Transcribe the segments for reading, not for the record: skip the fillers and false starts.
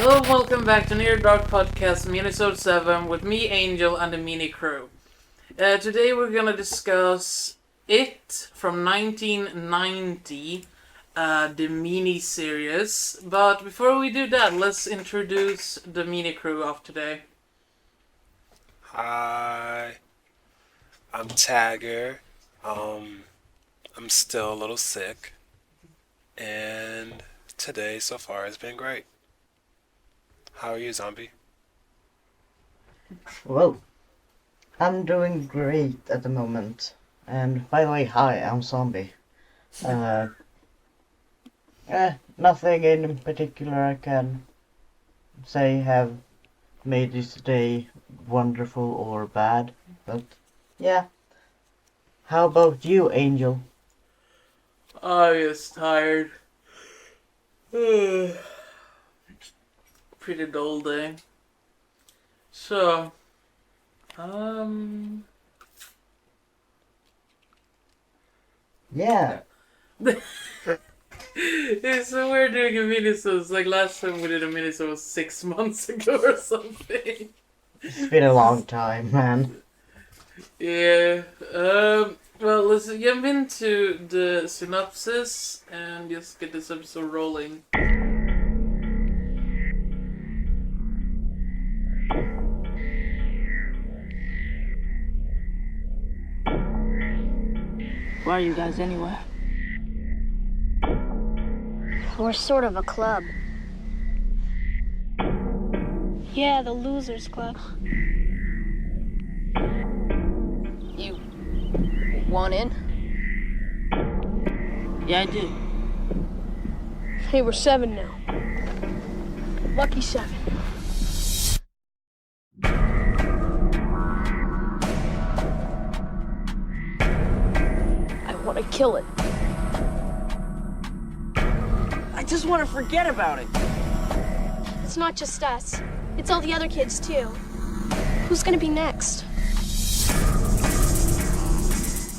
Hello, welcome back to Near Dark Podcast Mini-sode 7 with me, Angel, and the Mini Crew. Today we're gonna discuss It from 1990, the Mini-series. But before we do that, let's introduce the Mini Crew of today. Hi, I'm Tagger. I'm still a little sick, and today so far has been great. How are you, Zombie? Well, I'm doing great at the moment. And by the way, hi, I'm Zombie. Uh, Nothing in particular I can say have made this day wonderful or bad, but yeah. How about you, Angel? I'm just tired. Pretty dull day. So, Yeah, so we're doing a mini-sode. Like last time we did a mini-sode was 6 months ago or something. it's been a long time, man. Yeah. Well, let's jump into the synopsis and just get this episode rolling. Why are you guys anywhere? We're sort of a club. Yeah, the Losers Club. You want in? Yeah, I do. Hey, we're 7 now. Lucky 7. I want to kill it. I just want to forget about it. It's not just us. It's all the other kids, too. Who's gonna be next?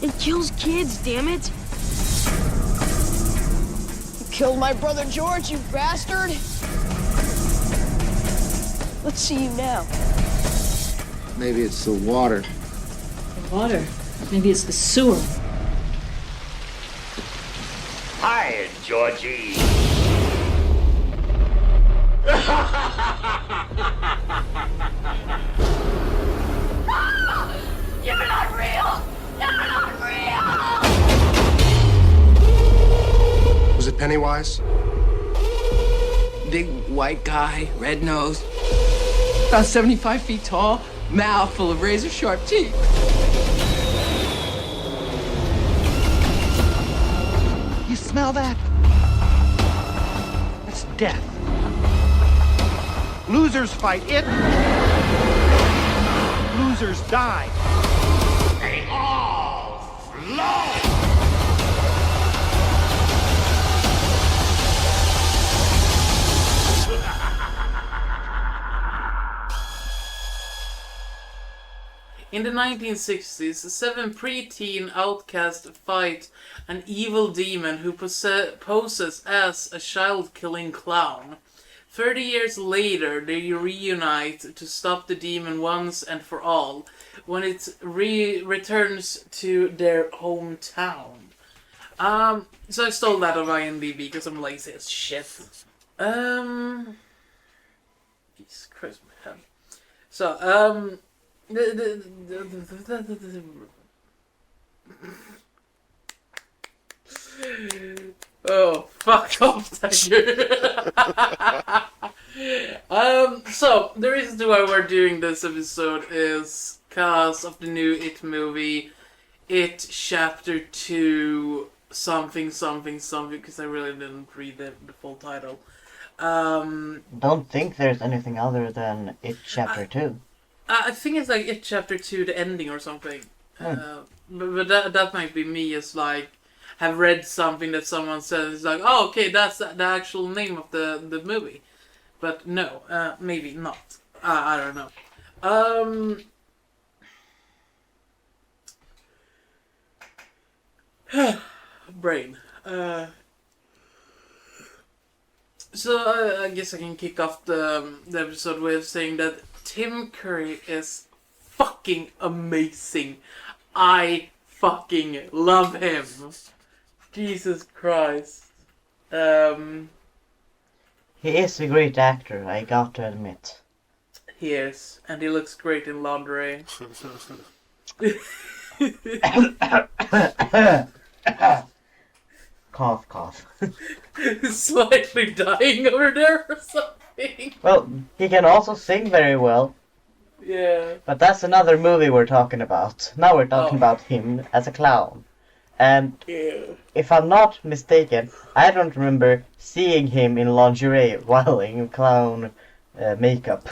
It kills kids, damn it. You killed my brother George, you bastard! Let's see you now. Maybe it's the water. The water. Maybe it's the sewer. Hi, Georgie. You're not real! You're not real! Was it Pennywise? Big white guy, red nose, about 75 feet tall, mouth full of razor sharp teeth. You smell that? That's death. Losers fight it. Losers die. They all flow! In the 1960s, 7 preteen outcasts fight an evil demon who poses as a child-killing clown. 30 years later, they reunite to stop the demon once and for all, when it returns to their hometown. So I stole that on IMDb because I'm lazy as shit. Jesus Christ, my head. So, oh, fuck off, Tiger. So, the reason why we're doing this episode is because of the new It movie, It Chapter 2, something, because I really didn't read the full title. Don't think there's anything other than It Chapter 2. I think it's like It Chapter 2, the ending or something. But that might be me as like, have read something that someone says, like, oh, okay, that's the actual name of the movie. But no, maybe not. I don't know. Brain. So I guess I can kick off the episode with saying that Tim Curry is fucking amazing. I fucking love him. Jesus Christ. He is a great actor, I got to admit. He is, and he looks great in lingerie. Cough, cough. Slightly dying over there or something. Well, he can also sing very well. Yeah. But that's another movie we're talking about. Now we're talking about him as a clown. And if I'm not mistaken, I don't remember seeing him in lingerie while in clown makeup.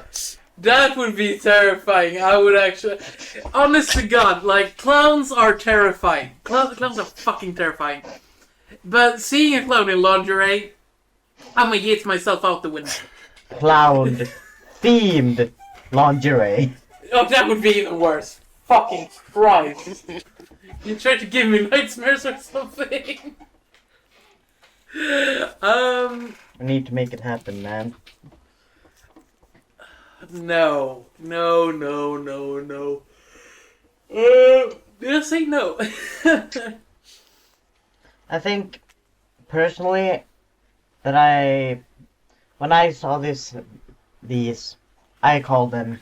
That would be terrifying. I would actually... Honest to God, like, clowns are terrifying. Clowns are fucking terrifying. But seeing a clown in lingerie, I'm gonna get myself out the window. Clown-themed lingerie. Oh, that would be even worse. Fucking Christ. You tried to give me nightmares or something? We need to make it happen, man. No. Did I say no? I think, personally, that when I saw these, I call them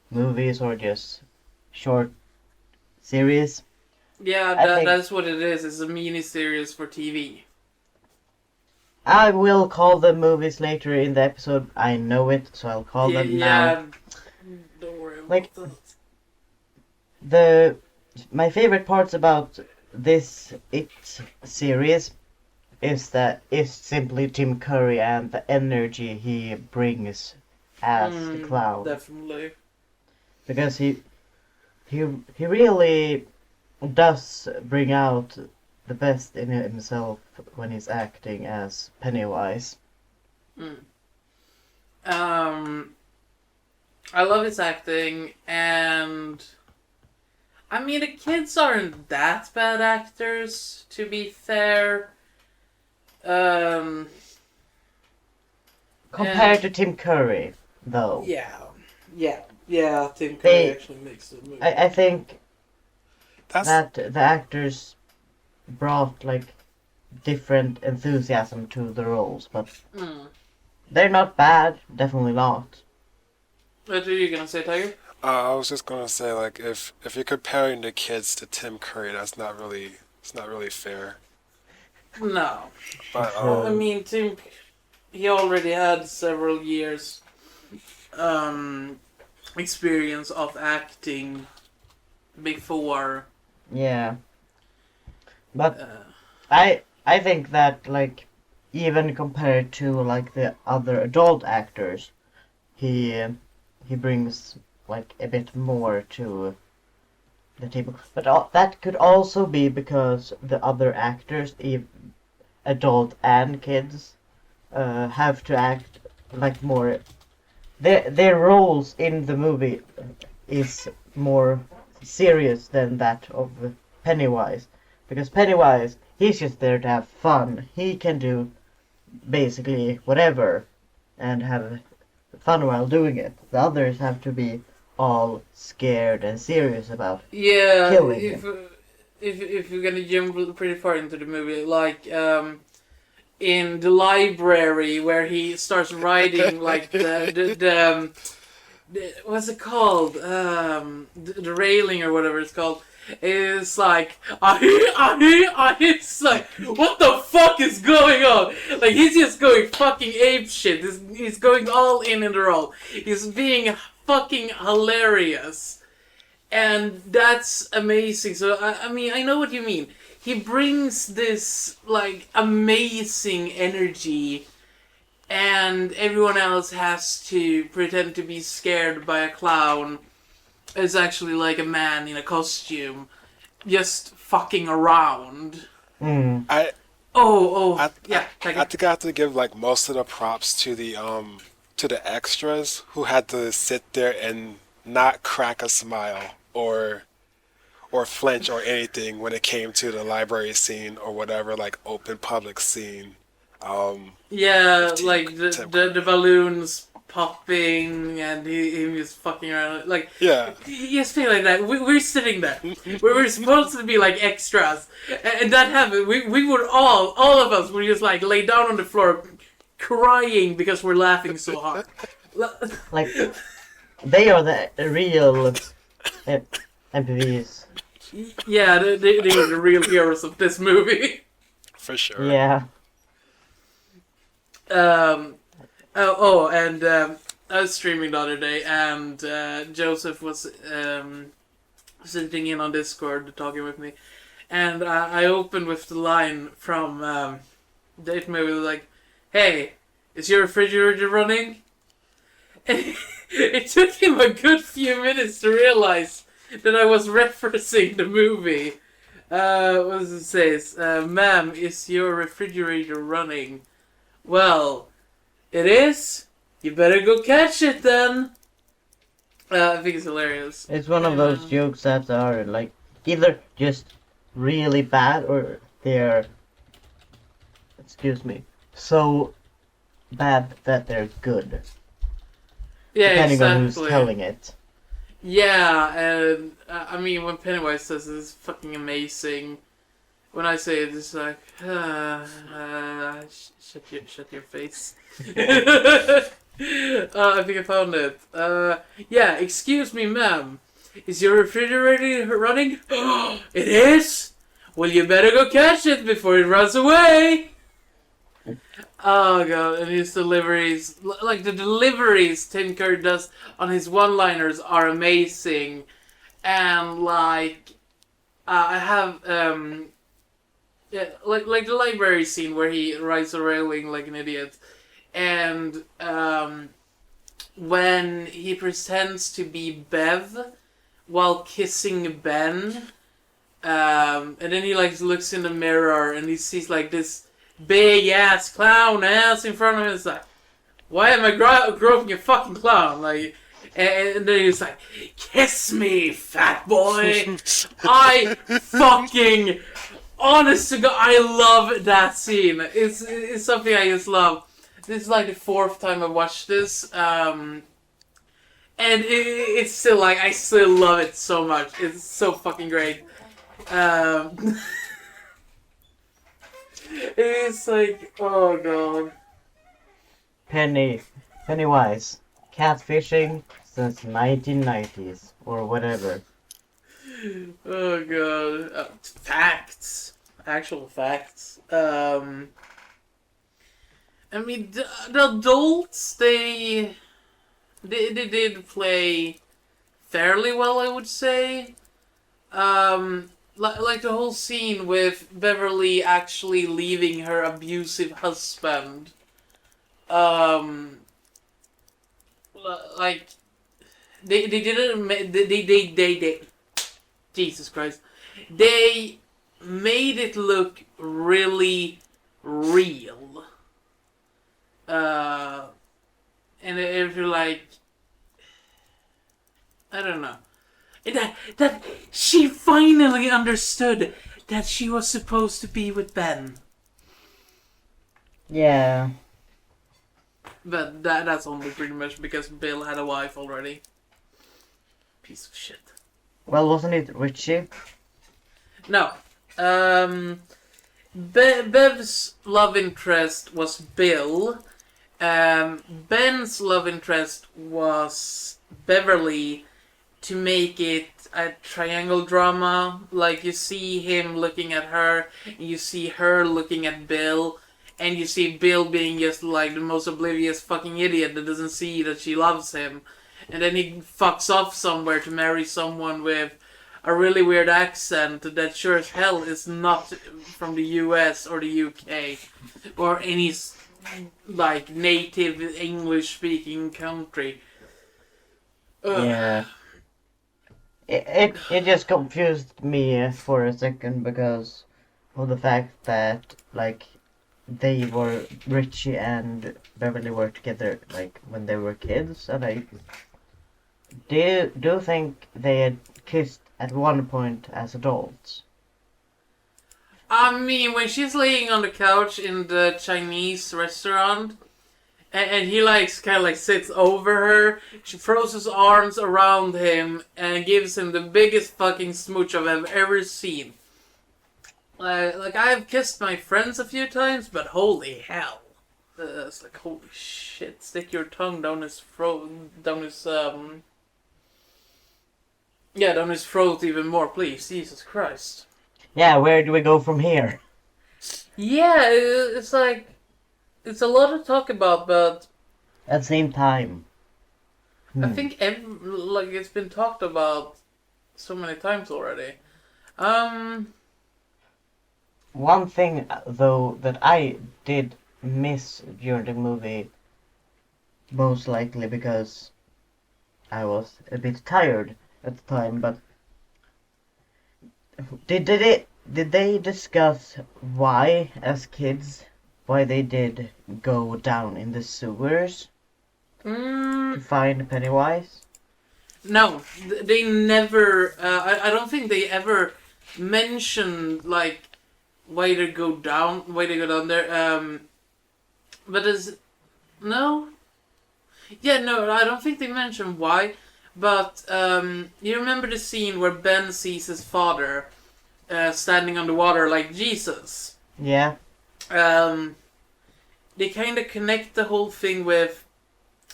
movies or just short series. Yeah, that's what it is. It's a mini-series for TV. I will call them movies later in the episode. I know it, so I'll call them now. Don't worry about that. My favorite parts about this series is simply Tim Curry and the energy he brings as the clown. Definitely. Because he really does bring out the best in himself when he's acting as Pennywise. I love his acting, and I mean, the kids aren't that bad actors, to be fair. Compared to Tim Curry, though. Yeah, Tim Curry actually makes the movie. I think that the actors brought, like, different enthusiasm to the roles, but they're not bad, definitely not. What are you gonna say, Tiger? I was just gonna say, like, if you're comparing the kids to Tim Curry, it's not really fair. No. But I mean, Tim, he already had several years experience of acting before. Yeah. But I think that, like, even compared to, like, the other adult actors, he brings, like, a bit more to the table. But that could also be because the other actors, adult and kids, have to act like more. Their roles in the movie is more serious than that of Pennywise, because Pennywise, he's just there to have fun. He can do basically whatever and have fun while doing it. The others have to be all scared and serious about killing him. If you're gonna jump pretty far into the movie, like in the library where he starts writing like the what's it called, the railing or whatever it's called. It's like, it's like, what the fuck is going on? Like, he's just going fucking ape shit. He's going all in the role. He's being fucking hilarious. And that's amazing. So, I mean, I know what you mean. He brings this, like, amazing energy, and everyone else has to pretend to be scared by a clown. It's actually like a man in a costume, just fucking around. Mm. I think I have to give, like, most of the props to the extras who had to sit there and not crack a smile or flinch or anything when it came to the library scene or whatever, like, open public scene. Yeah, 15 like the September. balloons popping and he was fucking around. Like, Yeah. just feel like that. We're sitting there. We're supposed to be like extras. And that happened. We would all of us would just like lay down on the floor crying because we're laughing so hard. Like, they are the real MPVs. Yeah, they were the real heroes of this movie. For sure. Yeah. And I was streaming the other day, and Joseph was sitting in on Discord talking with me, and I opened with the line from Date Movie like, "Hey, is your refrigerator running?" And it took him a good few minutes to realize that I was referencing the movie. What does it say? Ma'am, is your refrigerator running? Well, it is. You better go catch it then. I think it's hilarious. It's one of those jokes that are like either just really bad or they're, excuse me, so bad that they're good. Yeah, depending on exactly. who's telling it. Yeah, and I mean, when Pennywise says it, it's fucking amazing. When I say it, it's like, shut your face. I think I found it. Yeah, excuse me, ma'am. Is your refrigerator running? It is? Well, you better go catch it before it runs away. Oh god, and his deliveries, like the deliveries Tim Curry does on his one-liners are amazing. And like, I have, yeah, like the library scene where he rides a railing like an idiot. And when he pretends to be Bev while kissing Ben, and then he like looks in the mirror and he sees like this big ass clown ass in front of him. It's like, why am I groping a fucking clown? Like, and then he's like, kiss me, fat boy. I fucking, honest to God, I love that scene. It's something I just love. This is like the 4th time I watched this, and it's still like, I still love it so much. It's so fucking great. It's like, oh god. Pennywise. Catfishing since 1990s or whatever. Oh god. Facts. Actual facts. I mean, the adults, they did play fairly well, I would say. Like the whole scene with Beverly actually leaving her abusive husband. Like, they didn't, they Jesus Christ. They made it look really real. And if you're like, I don't know. That she finally understood that she was supposed to be with Ben. Yeah. But that's only pretty much because Bill had a wife already. Piece of shit. Well, wasn't it Richie? No. Bev's love interest was Bill. Ben's love interest was Beverly, to make it a triangle drama. Like, you see him looking at her, and you see her looking at Bill, and you see Bill being just like the most oblivious fucking idiot that doesn't see that she loves him. And then he fucks off somewhere to marry someone with a really weird accent that sure as hell is not from the US or the UK or any like native English speaking country. Ugh. Yeah. It just confused me for a second because of the fact that like they were Richie and Beverly were together like when they were kids, and I do think they had kissed at one point as adults. I mean, when she's laying on the couch in the Chinese restaurant, and he like kind of like sits over her, she throws his arms around him and gives him the biggest fucking smooch I've ever seen. Like I've kissed my friends a few times, but holy hell. It's like, holy shit, stick your tongue down his throat, down his throat even more, please. Jesus Christ. Yeah, where do we go from here? Yeah, it's like, it's a lot to talk about, but At the same time. I think like it's been talked about so many times already. One thing, though, that I did miss during the movie, most likely because I was a bit tired at the time, but did they discuss why, as kids, why they did go down in the sewers to find Pennywise? No, they never. I don't think they ever mentioned like why they go down there. But no, yeah, no, I don't think they mentioned why. But you remember the scene where Ben sees his father standing on the water like Jesus? Yeah. They kind of connect the whole thing with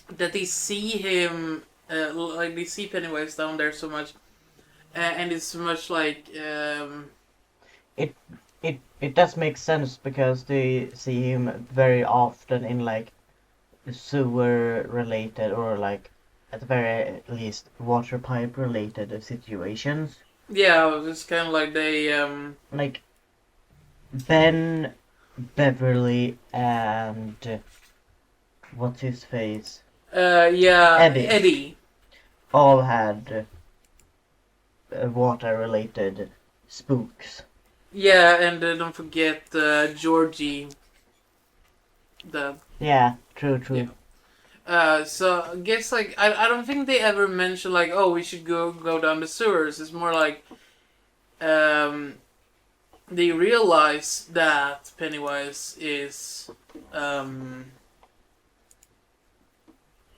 that they see him, like they see Pennywise down there so much, and it's so much like. It does make sense because they see him very often in like sewer related or like at the very least water pipe related situations. Yeah, it's kind of like they like Ben, Beverly, and what's his face? Yeah, Eddie. All had water related spooks. Yeah, and don't forget Georgie. Yeah, true. Yeah. So I guess like I don't think they ever mention like, oh, we should go down the sewers. It's more like they realize that Pennywise is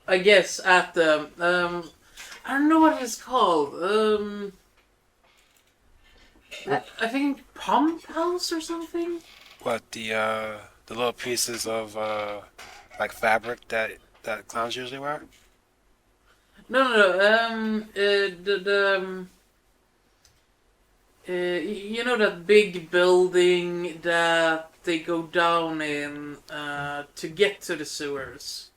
I guess at the I don't know what it's called. I think pump house or something. What, the little pieces of like fabric that clowns usually wear? No. You know that big building that they go down in to get to the sewers.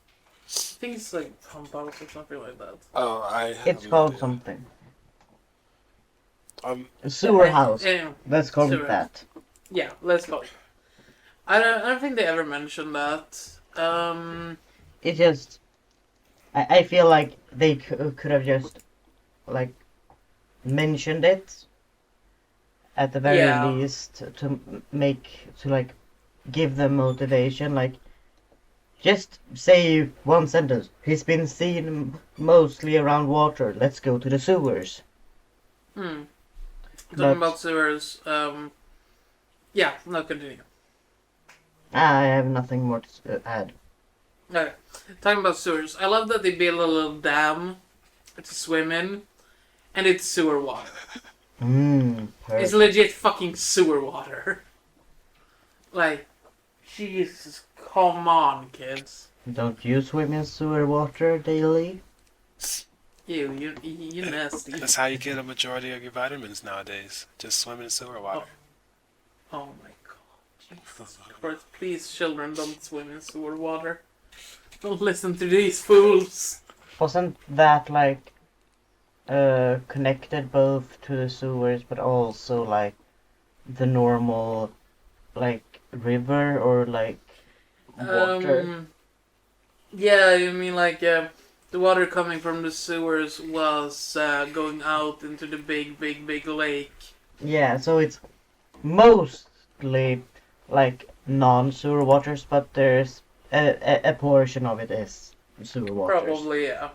I think it's like pump house or something like that. Oh, It's called something. A sewer house. Let's call sewer. it that. Yeah, let's go. I don't think they ever mentioned that. It just, I feel like they could have just like mentioned it at the very least to like give them motivation. Like, just say one sentence. He's been seen mostly around water. Let's go to the sewers. Talking about sewers, yeah, no, continue. I have nothing more to add. Okay, talking about sewers, I love that they build a little dam to swim in, and it's sewer water. It's legit fucking sewer water. Like, Jesus, come on, kids. Don't you swim in sewer water daily? You nasty. That's how you get a majority of your vitamins nowadays. Just swim in sewer water. Oh my god. Jesus Christ, please, children, don't swim in sewer water. Don't listen to these fools. Wasn't that like connected both to the sewers but also like the normal like river or like water? Yeah, you mean like the water coming from the sewers was going out into the big lake. Yeah, so it's mostly like non-sewer waters, but there's a portion of it is sewer waters. Probably, yeah.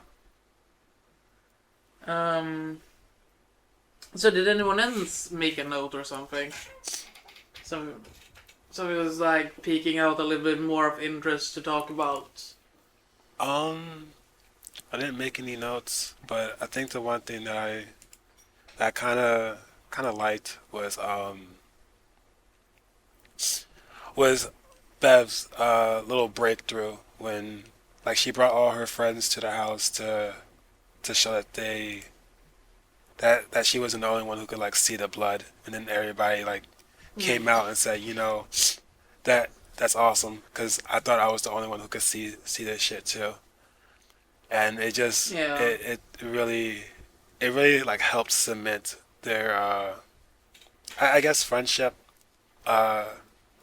So did anyone else make a note or something? So it was like peeking out a little bit more of interest to talk about. I didn't make any notes, but I think the one thing that kind of liked was Bev's little breakthrough when like she brought all her friends to the house to show that that she wasn't the only one who could like see the blood, and then everybody like came out and said, you know, that's awesome because I thought I was the only one who could see this shit too, and it just it really like helped cement their I guess friendship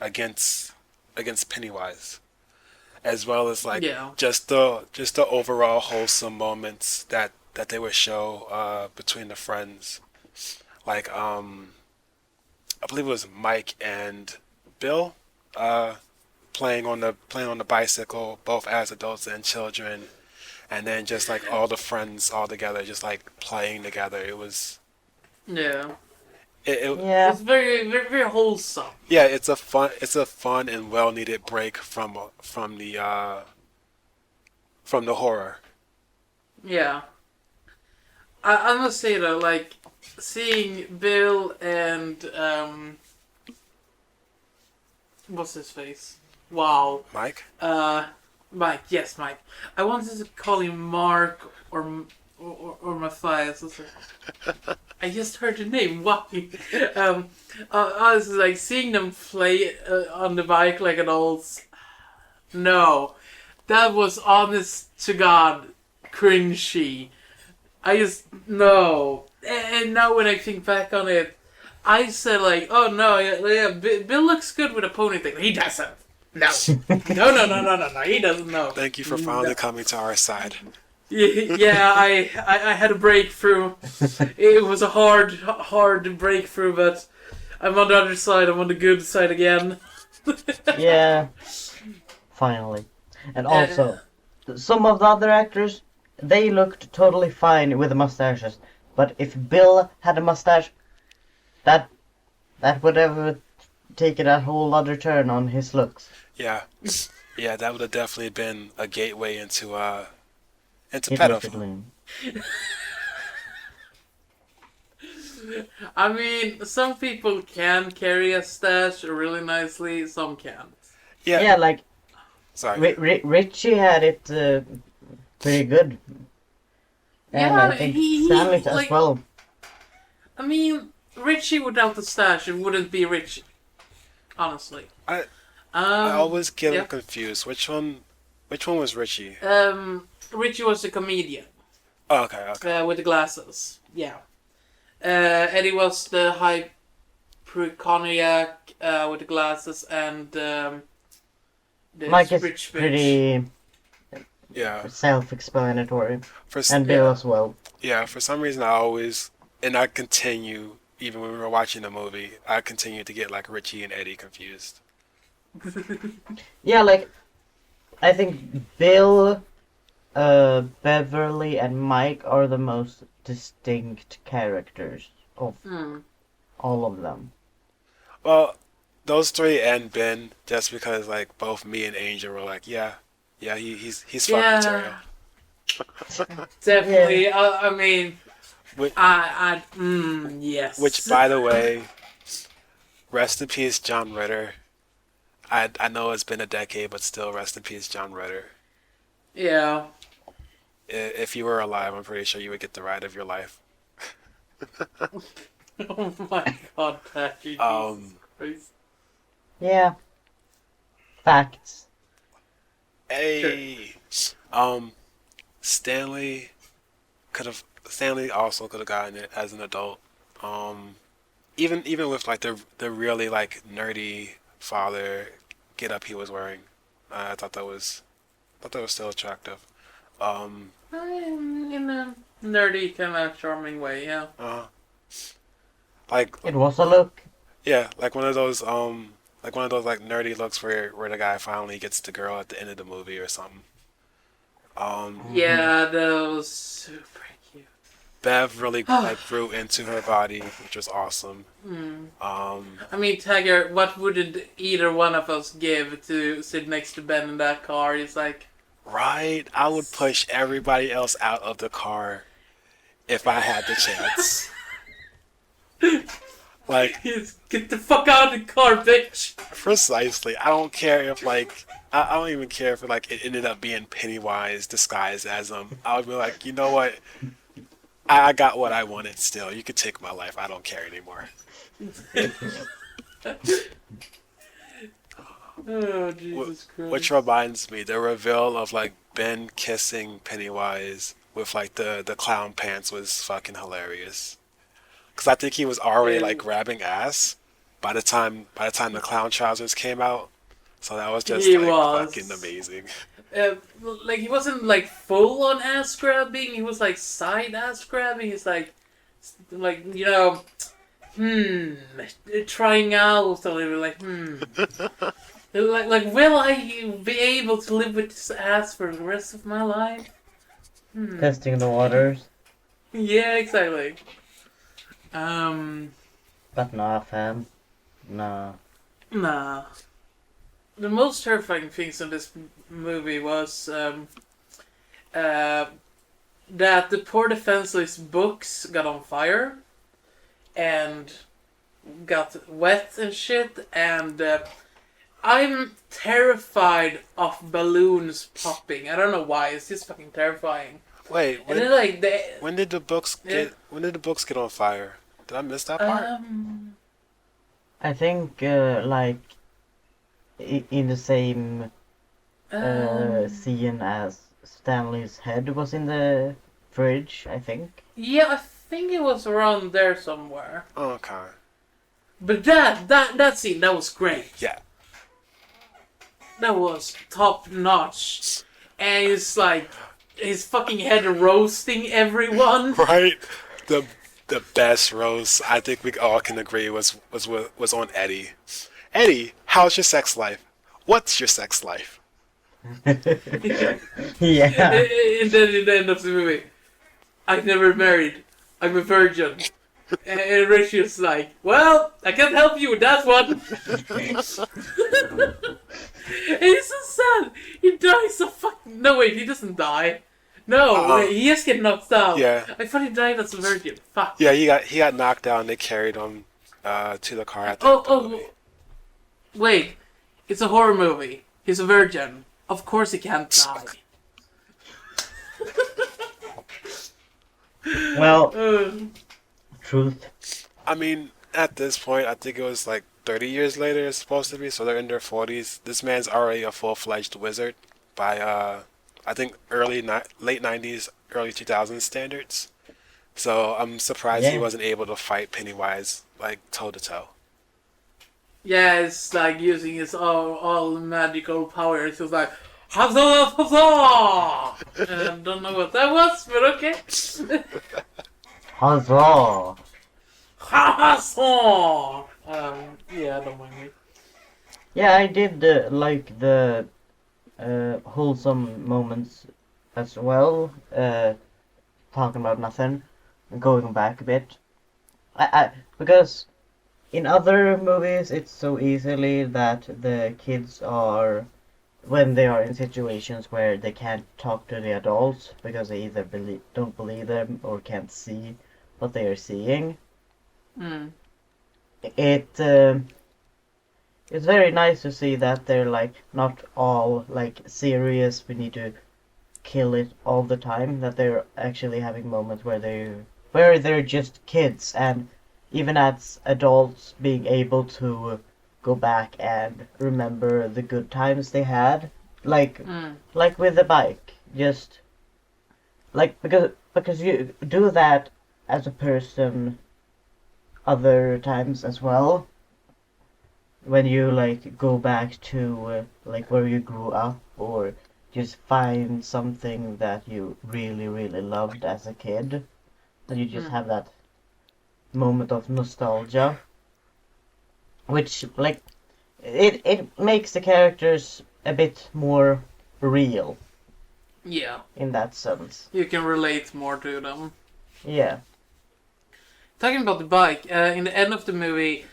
against Pennywise, as well as like just the overall wholesome moments that they would show between the friends, like I believe it was Mike and Bill playing on the bicycle, both as adults and children, and then just like all the friends all together, just like playing together. It was It's very, very, very wholesome. Yeah, it's a fun and well needed break from the horror. Yeah. I must say though, like seeing Bill and what's his face? Wow. Mike? Mike, yes, Mike. I wanted to call him Mark or Matthias. I just heard the name. Why? I was like seeing them play on the bike like adults. No, that was honest to God cringy. I just no. And now when I think back on it, I said like, oh no, yeah, Bill looks good with a ponytail. He doesn't. No, no. He doesn't know. Thank you for finally coming to our side. Yeah, I had a breakthrough. It was a hard breakthrough, but I'm on the other side. I'm on the good side again. Yeah, finally. And also, some of the other actors, they looked totally fine with the mustaches. But if Bill had a mustache, that would have taken a whole other turn on his looks. Yeah, that would have definitely been a gateway into pedophile. I mean, some people can carry a stash really nicely, some can't. Yeah, like sorry. Richie had it pretty good. And I think Stanley as well. I mean, Richie without the stash, it wouldn't be Richie. Honestly. I always get him confused. Which one was Richie? Richie was the comedian. Oh, okay. With the glasses. Yeah. Eddie was the hypochondriac with the glasses, and the Mike is rich pretty self-explanatory. And Bill as well. Yeah, for some reason I continue, even when we were watching the movie, I continue to get like Richie and Eddie confused. Yeah, like, I think Bill, Beverly, and Mike are the most distinct characters of all of them. Well, those three and Ben, just because like both me and Angel were like, he's fucking material. Definitely. Yeah. I mean, yes. Which, by the way, rest in peace, John Ritter. I know it's been a decade, but still, rest in peace, John Ritter. Yeah. If you were alive, I'm pretty sure you would get the ride of your life. Oh my God, Patrick. Yeah. Facts. Hey. Sure. Stanley also could have gotten it as an adult. Even with like the really like nerdy father get up he was wearing, I thought that was still attractive. In a nerdy kind of charming way, yeah. Like it was a look. Yeah, like one of those like nerdy looks where the guy finally gets the girl at the end of the movie or something. Yeah, that was super cute. Bev really like grew into her body, which was awesome. I mean, Tiger, what would either one of us give to sit next to Ben in that car? It's like, Right? I would push everybody else out of the car if I had the chance. Like, get the fuck out of the car, bitch! precisely. I don't care if like I don't even care if like it ended up being Pennywise disguised as him. I would be like, you know what? I got what I wanted still. You could take my life. I don't care anymore. Oh, Jesus Christ. Which reminds me, the reveal of like Ben kissing Pennywise with like the clown pants was fucking hilarious. Cause I think he was already like grabbing ass by the time the clown trousers came out. So that was just fucking amazing. Like he wasn't like full on ass grabbing. He was like side ass grabbing. He's like you know, trying out a little like like will I be able to live with this ass for the rest of my life? Testing the waters. Yeah, exactly. But nah, fam. Nah. The most terrifying things in this movie was that the poor defenseless books got on fire and got wet and shit, and I'm terrified of balloons popping. I don't know why. It's just fucking terrifying. Wait, and then, like, when did the books get on fire? Did I miss that part? I think like in the same scene as Stanley's head was in the fridge, I think. Yeah, I think it was around there somewhere. Oh, okay. But that scene, that was great. Yeah. That was top notch. And it's like his fucking head roasting everyone. Right? The best roast I think we all can agree was on Eddie. Eddie, how's your sex life? What's your sex life? Yeah. And then in the end of the movie, I've never married. I'm a virgin. And Richie's like, well, I can't help you with that one. And it's so sad. He dies so fucking... No, wait, he doesn't die. No, wait, he just get knocked out. Yeah. I thought he died as a virgin. Fuck. Yeah, he got knocked down and they carried him to the car at the movie. Wait. It's a horror movie. He's a virgin. Of course he can't die. Well, truth. I mean, at this point, I think it was like 30 years later it's supposed to be, so they're in their 40s. This man's already a full-fledged wizard by, I think, late 90s, early 2000s standards. So I'm surprised he wasn't able to fight Pennywise, like, toe-to-toe. Yeah, it's like using his all magical powers. It's like, I don't know what that was, but okay. Huzzah! Yeah, don't mind me. Yeah, I did like the wholesome moments as well. Talking about nothing, going back a bit. Because in other movies, it's so easily that the kids are, when they are in situations where they can't talk to the adults because they either don't believe them or can't see what they are seeing. It's very nice to see that they're like not all like serious. We need to kill it all the time. That they're actually having moments where they're just kids, and even as adults being able to go back and remember the good times they had, like with the bike, just like because you do that as a person other times as well, when you like go back to like where you grew up, or just find something that you really loved as a kid, and you just have that moment of nostalgia, which like it makes the characters a bit more real. Yeah. In that sense. You can relate more to them. Yeah. Talking about the bike, in the end of the movie,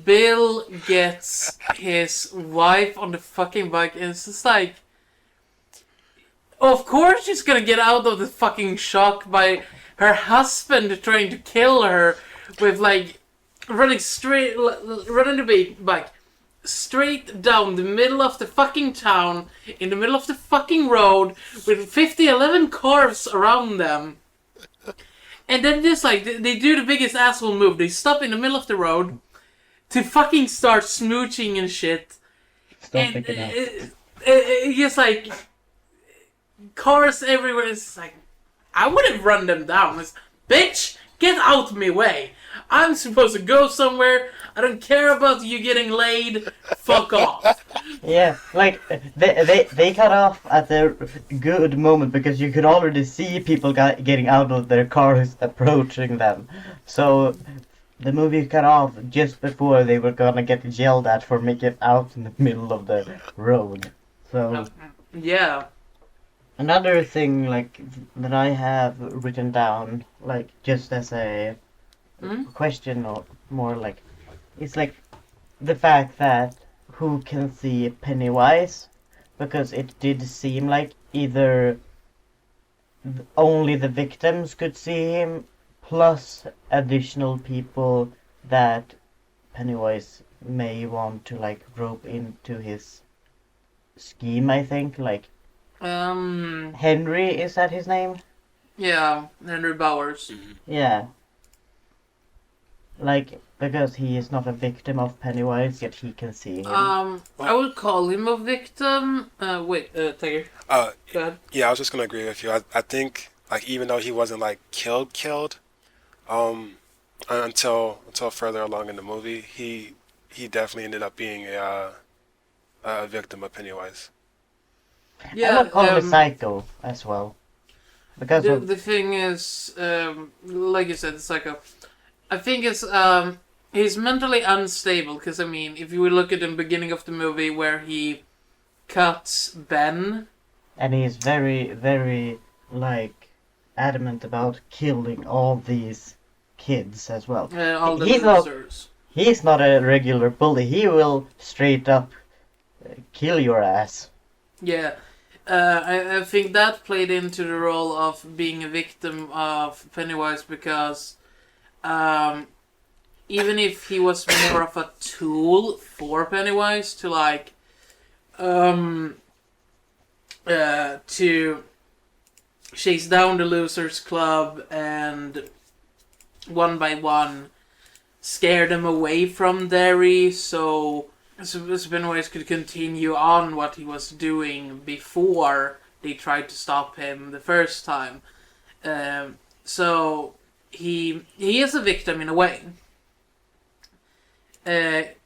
Bill gets his wife on the fucking bike, and it's just like, of course she's gonna get out of the fucking shock by her husband trying to kill her with like running the bike straight down the middle of the fucking town, in the middle of the fucking road, with 11 cars around them. And then just like, they do the biggest asshole move. They stop in the middle of the road to fucking start smooching and shit. Stop And picking up. just like, cars everywhere. It's like, I would have run them down. It's, bitch, get out of my way. I'm supposed to go somewhere. I don't care about you getting laid. Fuck off. Yeah, like they cut off at a good moment because you could already see people getting out of their cars approaching them. So the movie cut off just before they were gonna get yelled at for making it out in the middle of the road. So Yeah. another thing like that I have written down, like just as a question or more like, it's like the fact that who can see Pennywise, because it did seem like either only the victims could see him, plus additional people that Pennywise may want to like rope into his scheme, I think. Like Henry, is that his name? Yeah, Henry Bowers. Yeah. Like, because he is not a victim of Pennywise, yet he can see him. I would call him a victim. Tiger. Go ahead. Yeah, I was just gonna agree with you. I think like even though he wasn't like killed, until further along in the movie, he definitely ended up being a victim of Pennywise. Yeah, I would call him a psycho as well. Because the thing is, like you said, psycho. I think it's he's mentally unstable, because I mean, if you look at the beginning of the movie where he cuts Ben, and he's very, very like adamant about killing all these kids as well. all the he's losers. He's not a regular bully. He will straight up kill your ass. Yeah, I think that played into the role of being a victim of Pennywise, because even if he was more of a tool for Pennywise to like to chase down the losers club and one by one scare them away from Derry, so Pennywise could continue on what he was doing before they tried to stop him the first time. So he is a victim in a way. At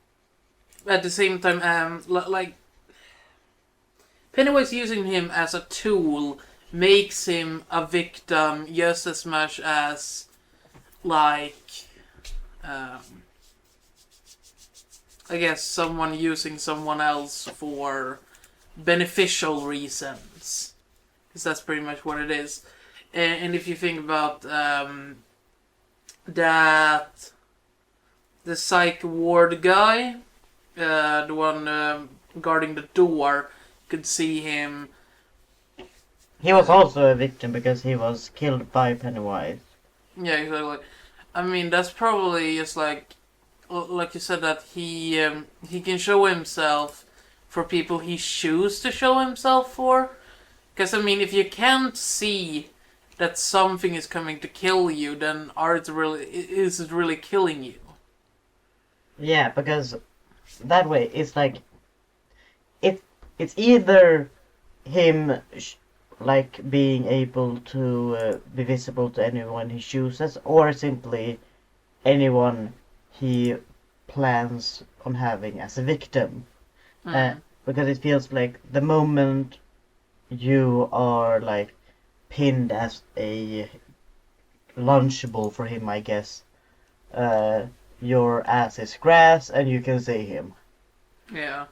the same time, like Pennywise using him as a tool makes him a victim just as much as like I guess someone using someone else for beneficial reasons, because that's pretty much what it is. And if you think about that the psych ward guy, the one guarding the door, could see him. He was also a victim because he was killed by Pennywise. Yeah, exactly. I mean, that's probably just like you said, that he can show himself for people he chooses to show himself for. Because I mean, if you can't see that something is coming to kill you, then is it really killing you? Yeah, because that way it's like it's either him like being able to be visible to anyone he chooses, or simply anyone he plans on having as a victim. Because it feels like the moment you are like pinned as a lunchable for him, I guess, your ass is grass and you can see him. Yeah.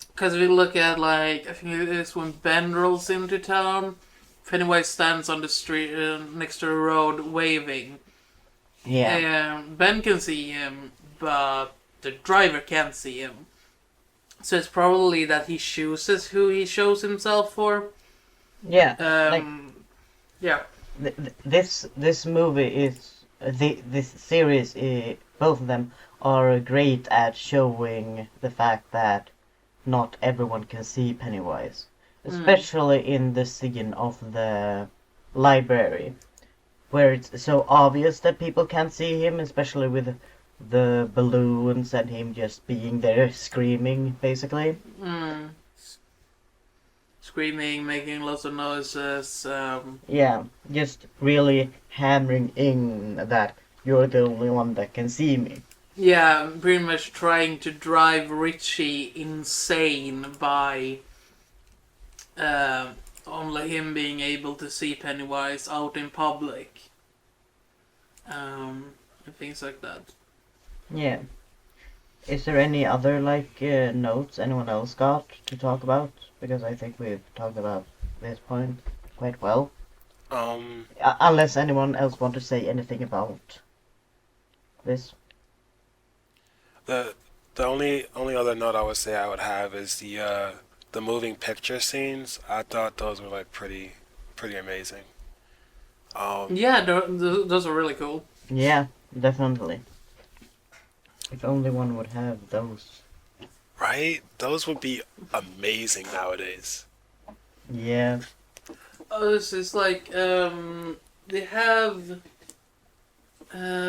Because we look at, like, I think it is when Ben rolls into town, Pennywise stands on the street next to the road waving. Yeah. Ben can see him, but the driver can't see him. So it's probably that he chooses who he shows himself for. Yeah. Yeah. This movie is this series. Both of them are great at showing the fact that not everyone can see Pennywise, especially in the scene of the library, where it's so obvious that people can't see him, especially with the balloons and him just being there screaming, basically. Screaming, making lots of noises. Yeah, just really hammering in that you're the only one that can see me. Yeah, pretty much trying to drive Richie insane by only him being able to see Pennywise out in public. And things like that. Yeah. Is there any other notes anyone else got to talk about? Because I think we've talked about this point quite well. Unless anyone else want to say anything about this. The only other note I would say I would have is the moving picture scenes. I thought those were like pretty amazing. Yeah, those are really cool. Yeah, definitely. If only one would have those. Right? Those would be amazing nowadays. Yeah. Oh, this is like they have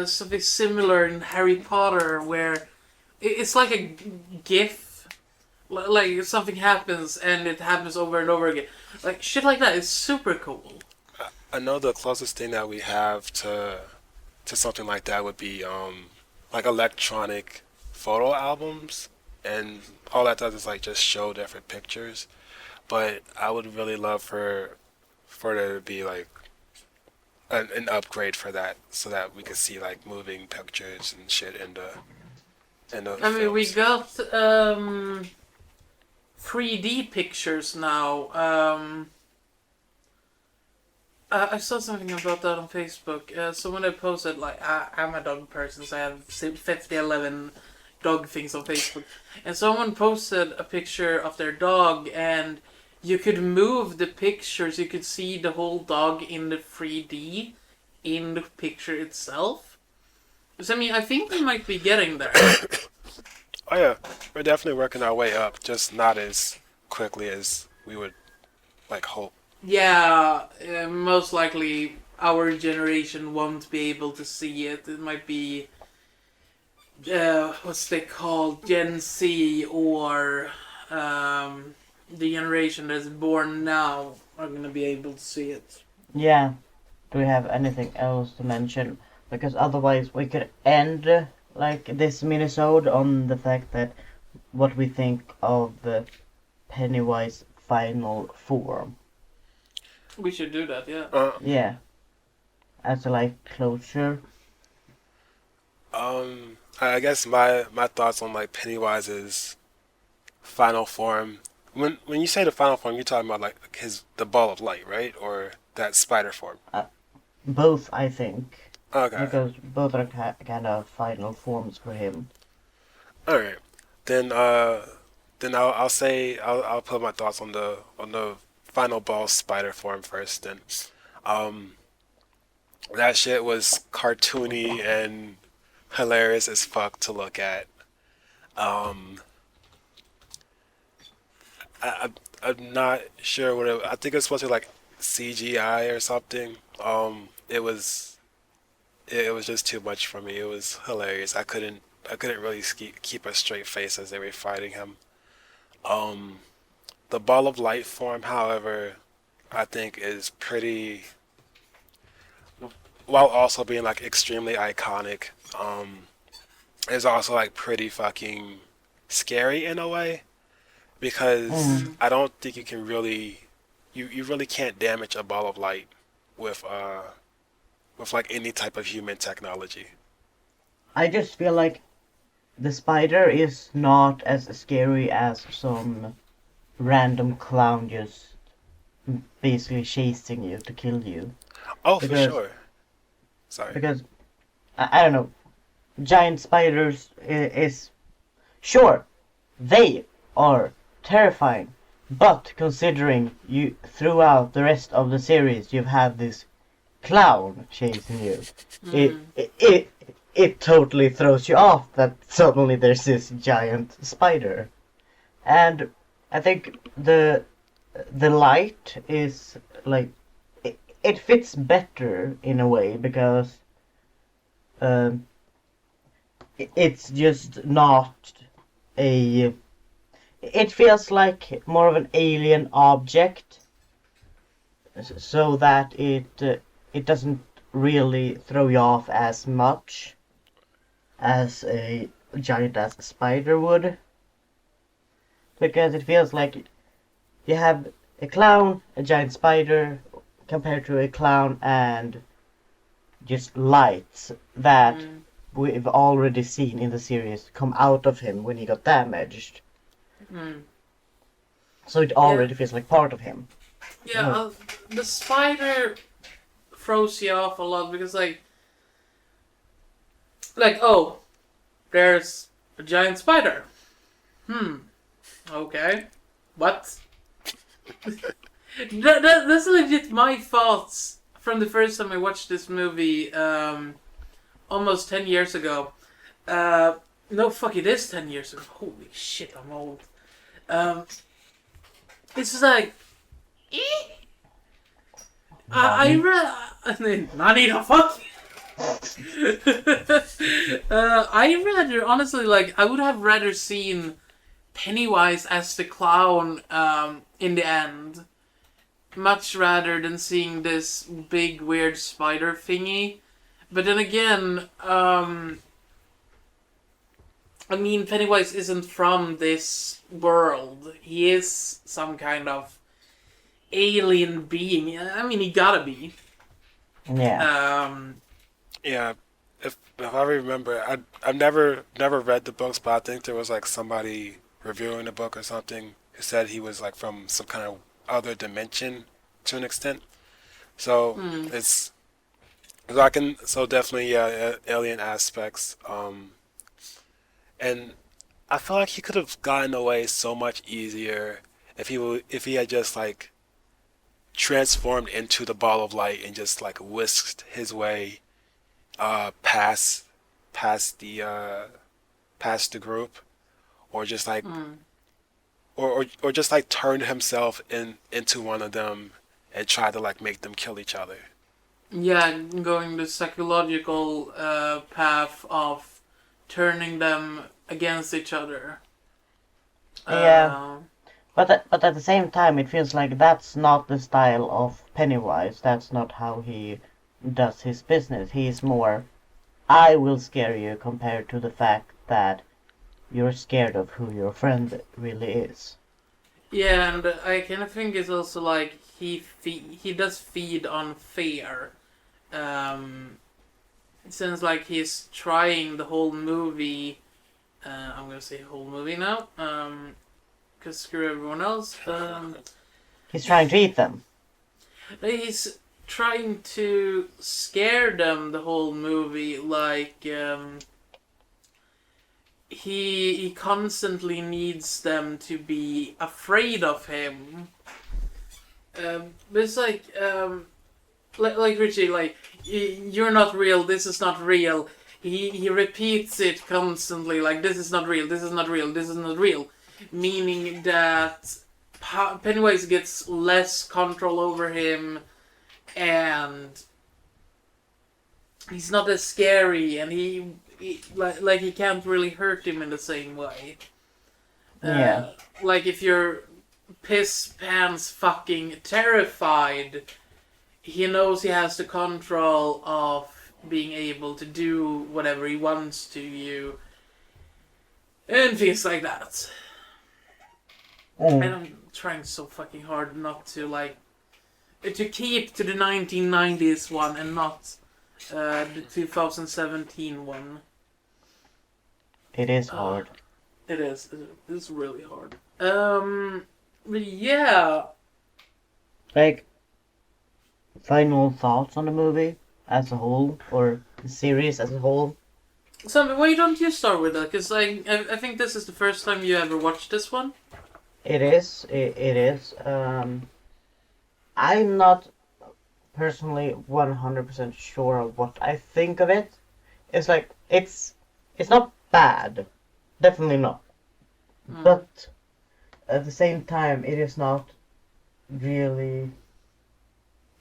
something similar in Harry Potter where it's like a GIF, like something happens and it happens over and over again, like shit like that. It's super cool. I know the closest thing that we have to something like that would be like electronic photo albums, and all that does is like just show different pictures. But I would really love for there to be like an upgrade for that, so that we could see like moving pictures and shit in the I mean, we films. got 3D pictures now. I saw something about that on Facebook. Someone had posted, like, I'm a dog person, so I have 50-11 dog things on Facebook. And someone posted a picture of their dog, and you could move the pictures. You could see the whole dog in the 3D in the picture itself. So, I mean, I think we might be getting there. Oh yeah, we're definitely working our way up, just not as quickly as we would like hope. Yeah, most likely our generation won't be able to see it. It might be, what's they called, Gen Z, or the generation that's born now are gonna be able to see it. Yeah. Do we have anything else to mention? Because otherwise we could end like this mini-sode on the fact that what we think of the Pennywise final form. We should do that, yeah. Yeah. As a like closure. I guess my thoughts on like Pennywise's final form. When you say the final form, you're talking about like the ball of light, right? Or that spider form? Both, I think. Okay. Because both are kind of final forms for him. All right. Then I'll say I'll put my thoughts on the final ball spider form first. Then, that shit was cartoony and hilarious as fuck to look at. I'm not sure what I think it's supposed to be like CGI or something. It was just too much for me. It was hilarious. I couldn't really keep a straight face as they were fighting him. The ball of light form, however, I think is pretty, while also being like extremely iconic, is also like pretty fucking scary in a way, because I don't think you can really, you really can't damage a ball of light with like any type of human technology. I just feel like the spider is not as scary as some random clown just basically chasing you to kill you. Oh, for Because- sure. Sorry. Because I don't know, giant spiders is sure they are terrifying, but considering you throughout the rest of the series you've had this clown chasing you, it totally throws you off that suddenly there's this giant spider. And I think the light is like it fits better in a way because it's just not a. It feels like more of an alien object, so that it doesn't really throw you off as much as a giant ass spider would, because it feels like you have a clown, a giant spider, compared to a clown and just lights that we've already seen in the series come out of him when he got damaged. So it already feels like part of him. Yeah, the spider throws you off a lot because like oh, there's a giant spider. Okay, what? That's legit my thoughts from the first time I watched this movie almost 10 years ago. No, fuck, it is 10 years ago. Holy shit, I'm old. It's just like, I Nanita, fuck you. I rather, honestly, like, I would have rather seen Pennywise as the clown in the end, much rather than seeing this big weird spider thingy. But then again, I mean, Pennywise isn't from this world. He is some kind of alien being. I mean, he gotta be. Yeah. Yeah, if I remember, I've never read the books, but I think there was like somebody reviewing the book or something who said he was like from some kind of other dimension to an extent. So it's so definitely alien aspects. And I feel like he could have gotten away so much easier if he had just like transformed into the ball of light and just like whisked his way past the group, or just like or just like turned himself into one of them and tried to like make them kill each other. Yeah, going the psychological path of turning them against each other. Yeah. But at the same time, it feels like that's not the style of Pennywise. That's not how he does his business. He's more, I will scare you, compared to the fact that you're scared of who your friend really is. Yeah, and I kind of think it's also like he does feed on fear. It seems like he's trying the whole movie. I'm gonna say whole movie now. Cause screw everyone else. He's trying to eat them. He's trying to scare them the whole movie. Like he constantly needs them to be afraid of him. But it's like Richie, like, you're not real, this is not real. He repeats it constantly, like, this is not real, this is not real, this is not real. Meaning that Pennywise gets less control over him, and he's not as scary, and he can't really hurt him in the same way. Yeah. Like, if you're piss pants fucking terrified, he knows he has the control of being able to do whatever he wants to you, and things like that. And I'm trying so fucking hard not to to keep to the 1990s one and not the 2017 one. It is hard. It is. It's really hard. But yeah. Like, final thoughts on the movie as a whole, or the series as a whole? So why don't you start with that? Because I think this is the first time you ever watched this one. It is. It is. I'm not personally 100% sure of what I think of it. It's like it's not bad, definitely not. But at the same time, it is not really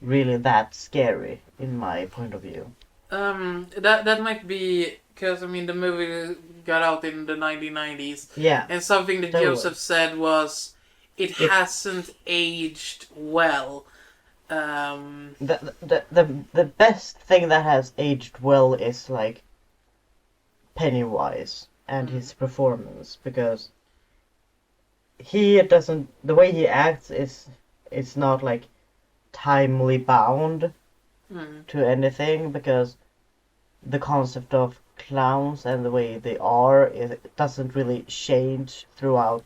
that scary in my point of view. That might be because I mean the movie got out in the 1990s. Yeah. And something that Totally. Joseph said was it hasn't aged well. The best thing that has aged well is like Pennywise and his performance, because he doesn't, the way he acts is it's not like timely bound to anything, because the concept of clowns and the way they are, it doesn't really change throughout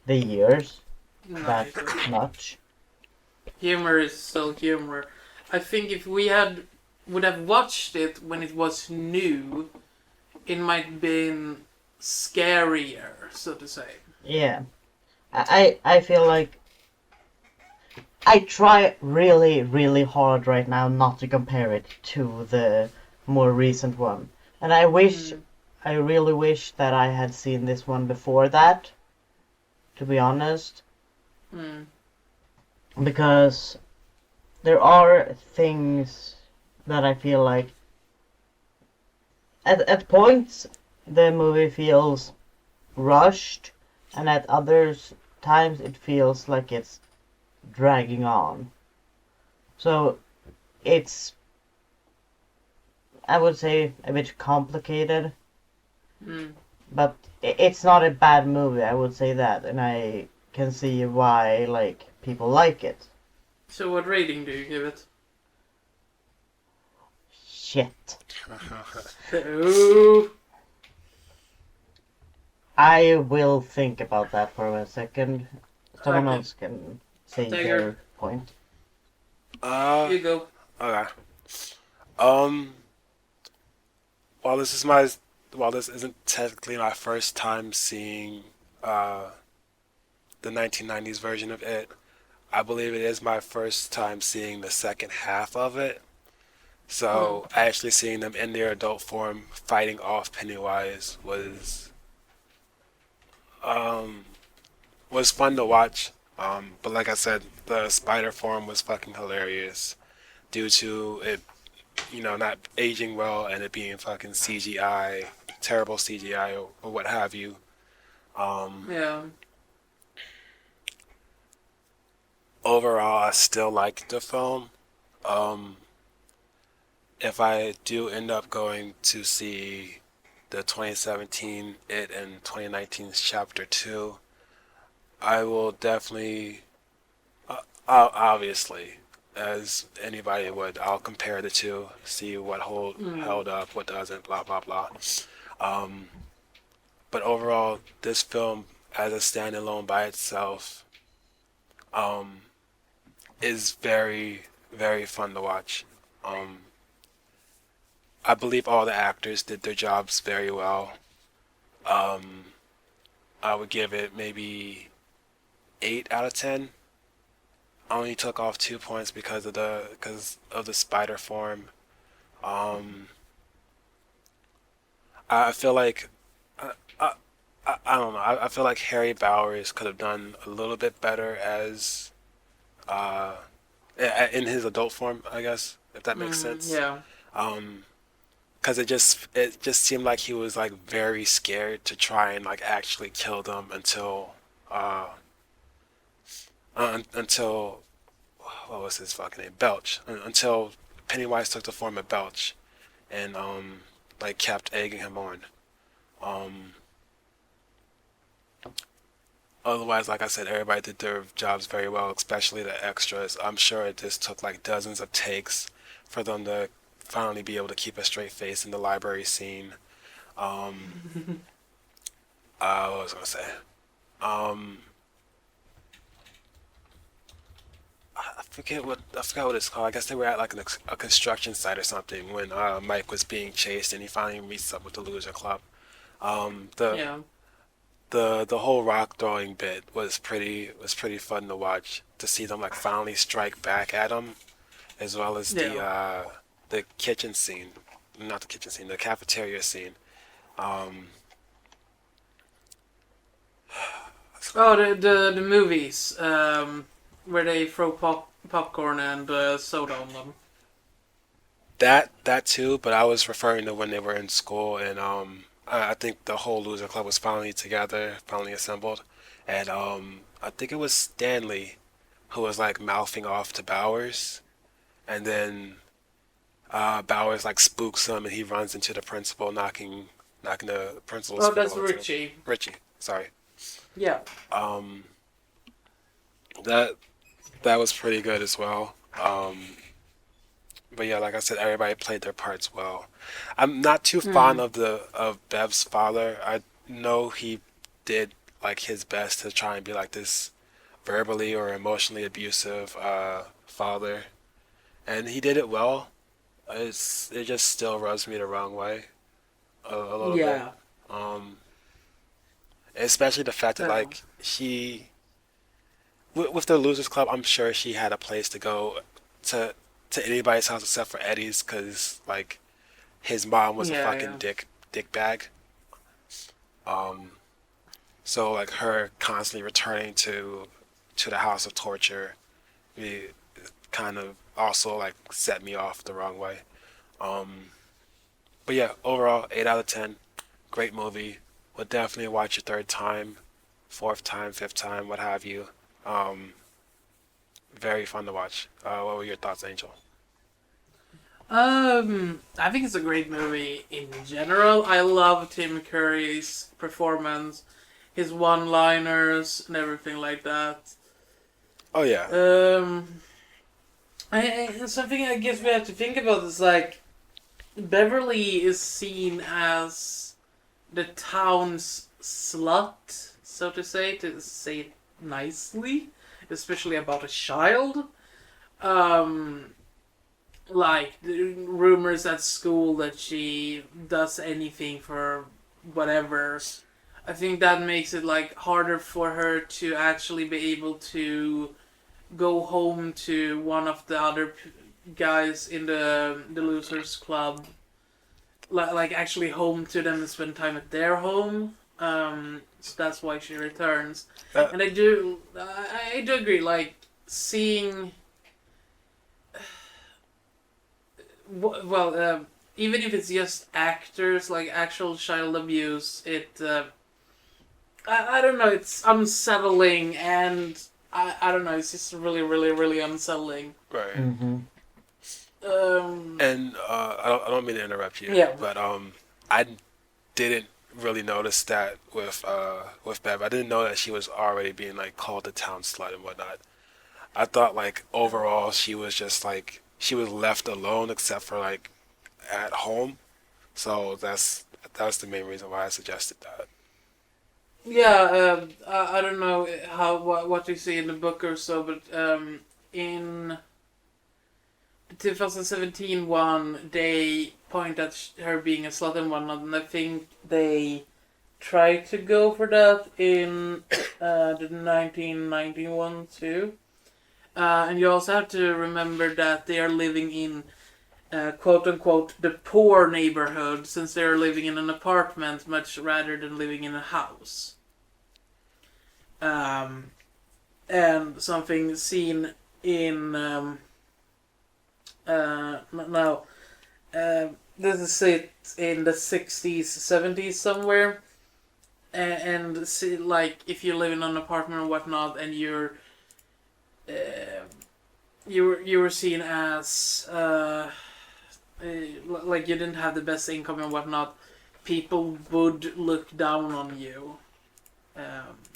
the years that much. Humor is still humor. I think if we would have watched it when it was new, it might have been scarier, so to say. Yeah. I feel like I try really, really hard right now not to compare it to the more recent one. And I really wish that I had seen this one before that, to be honest. Because there are things that I feel like at points the movie feels rushed, and at others times it feels like it's dragging on. So it's, I would say, a bit complicated. But it's not a bad movie, I would say that, and I can see why like people like it. So what rating do you give it? Shit. Ooh. I will think about that for a second. Someone Okay. else can say Tiger. their point. You go. Okay. While this isn't technically my first time seeing the 1990s version of it, I believe it is my first time seeing the second half of it. So actually seeing them in their adult form fighting off Pennywise was fun to watch. But like I said, the spider form was fucking hilarious due to it, not aging well and it being fucking CGI, terrible CGI or what have you. Yeah. Overall, I still like the film. If I do end up going to see the 2017 It and 2019's Chapter 2, I will definitely, obviously, as anybody would, I'll compare the two, see what held up, what doesn't, blah, blah, blah. But overall, this film, as a standalone by itself, is very, very fun to watch. I believe all the actors did their jobs very well. I would give it maybe 8 out of 10. I only took off 2 points because of the spider form. I feel like I don't know. I feel like Harry Bowers could have done a little bit better as in his adult form, I guess, if that makes sense. Yeah. Because it just seemed like he was like very scared to try and like actually kill them until what was his fucking name? Belch. Until Pennywise took the form of Belch and like kept egging him on. Otherwise, like I said, everybody did their jobs very well, especially the extras. I'm sure it just took like dozens of takes for them to finally be able to keep a straight face in the library scene. What was I gonna say? I forgot what it's called. I guess they were at like a construction site or something when Mike was being chased, and he finally meets up with the loser club. The Yeah. the whole rock throwing bit was pretty fun to watch, to see them like finally strike back at him, as well as the kitchen scene, not the kitchen scene, the cafeteria scene. Um, Oh, the movies, where they throw popcorn and soda on them. that too, but I was referring to when they were in school, and I think the whole loser club was finally together, finally assembled, and I think it was Stanley who was like mouthing off to Bowers, and then Bowers like spooks him, and he runs into the principal, knocking the principal's Oh, that's foot over. Richie. Richie, sorry. Yeah. Um, that that was pretty good as well. But yeah, like I said, everybody played their parts well. I'm not too fond of Bev's father. I know he did like his best to try and be like this verbally or emotionally abusive father, and he did it well. It just still rubs me the wrong way a little bit. Yeah. Especially the fact that like with the losers club, I'm sure she had a place to go to anybody's house except for Eddie's, because like his mom was a fucking dick bag. So like her constantly returning to the house of torture, it kind of also like set me off the wrong way. But yeah, overall 8 out of 10, great movie. Would definitely watch a third time, fourth time, fifth time, what have you. Very fun to watch. What were your thoughts, Angel? I think it's a great movie in general. I love Tim Curry's performance, his one-liners and everything like that. Oh yeah. Something I guess we have to think about is like Beverly is seen as the town's slut, so to say it nicely, especially about a child. Like the rumors at school that she does anything for whatever. I think that makes it like harder for her to actually be able to go home to one of the other guys in the losers club, like actually home to them and spend time at their home. So that's why she returns. And I do agree. Like seeing, well, even if it's just actors, like actual child abuse, I don't know. It's unsettling, and I don't know. It's just really, really, really unsettling. Right. Mm-hmm. And I don't mean to interrupt you. Yeah. But I didn't really notice that with Bev. I didn't know that she was already being like called the town slut and whatnot. I thought like overall she was just like she was left alone except for like at home. So that's the main reason why I suggested that. Yeah, I don't know what you see in the book or so, but in the 2017 one, they point at her being a slut and whatnot, and I think they tried to go for that in the 1991 too. And you also have to remember that they are living in quote unquote the poor neighborhood, since they are living in an apartment much rather than living in a house. And something seen in this is it in the 60s, 70s somewhere, and see, like if you live in an apartment or whatnot, and you were seen as like you didn't have the best income and whatnot, people would look down on you.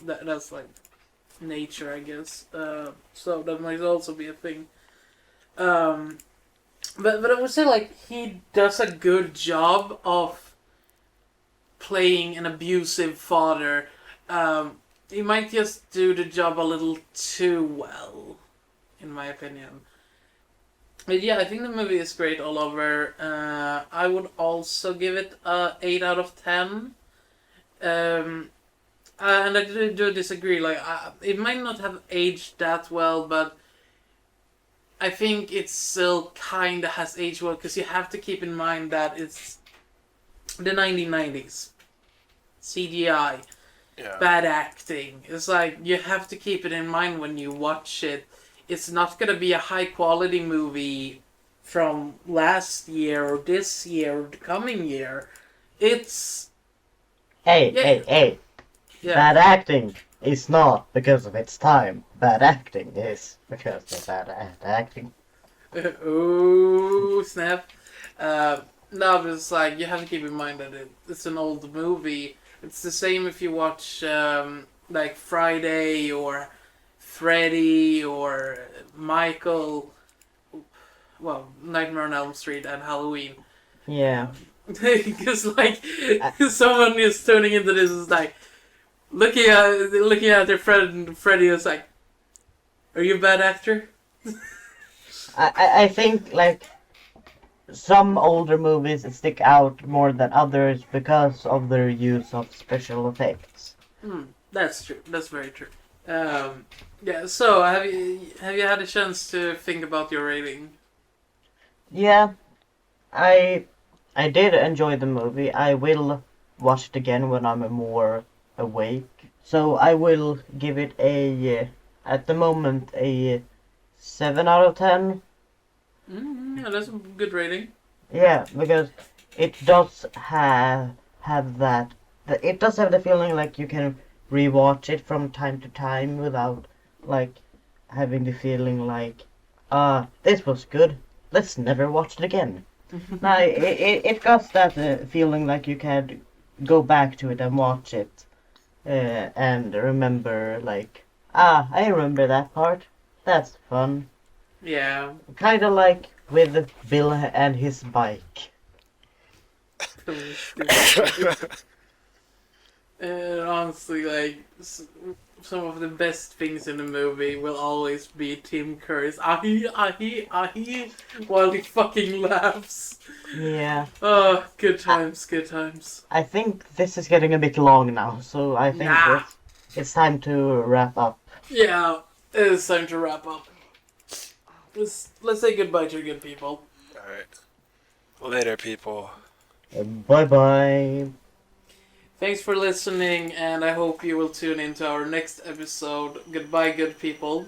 That's like nature, I guess. So that might also be a thing. But I would say like he does a good job of playing an abusive father. He might just do the job a little too well, in my opinion. But yeah, I think the movie is great all over. I would also give it a 8 out of 10. And I do disagree. Like, it might not have aged that well, but I think it still kind of has aged well, because you have to keep in mind that it's the 1990s. CGI, bad acting. It's like, you have to keep it in mind when you watch it. It's not going to be a high quality movie from last year or this year or the coming year. It's... Hey. Yeah. Bad acting is not because of its time. Bad acting is because of bad acting. Oh, snap. No, but it's like, you have to keep in mind that it's an old movie. It's the same if you watch like Friday or Freddy or Michael, well, Nightmare on Elm Street and Halloween. Yeah. Because like someone is tuning into this is like looking at their friend, and Freddy is like, "Are you a bad actor?" I think like some older movies stick out more than others because of their use of special effects. That's true. That's very true. Yeah. So have you had a chance to think about your rating? Yeah, I did enjoy the movie. I will watch it again when I'm more awake. So I will give it at the moment, a 7 out of 10. Yeah, that's a good rating. Yeah, because it does have that. It does have the feeling like you can rewatch it from time to time without like having the feeling like, this was good. Let's never watch it again. No, it got that feeling like you can go back to it and watch it and remember like, I remember that part. That's fun. Yeah. Kind of like with Bill and his bike. Honestly, like, some of the best things in the movie will always be Tim Curry's ahi, ahi, ahi, while he fucking laughs. Yeah. Oh, good times, good times. I think this is getting a bit long now, so I think it's time to wrap up. Yeah, it is time to wrap up. Let's say goodbye to good people. Alright. Later, people. Bye-bye. Thanks for listening, and I hope you will tune into our next episode. Goodbye, good people.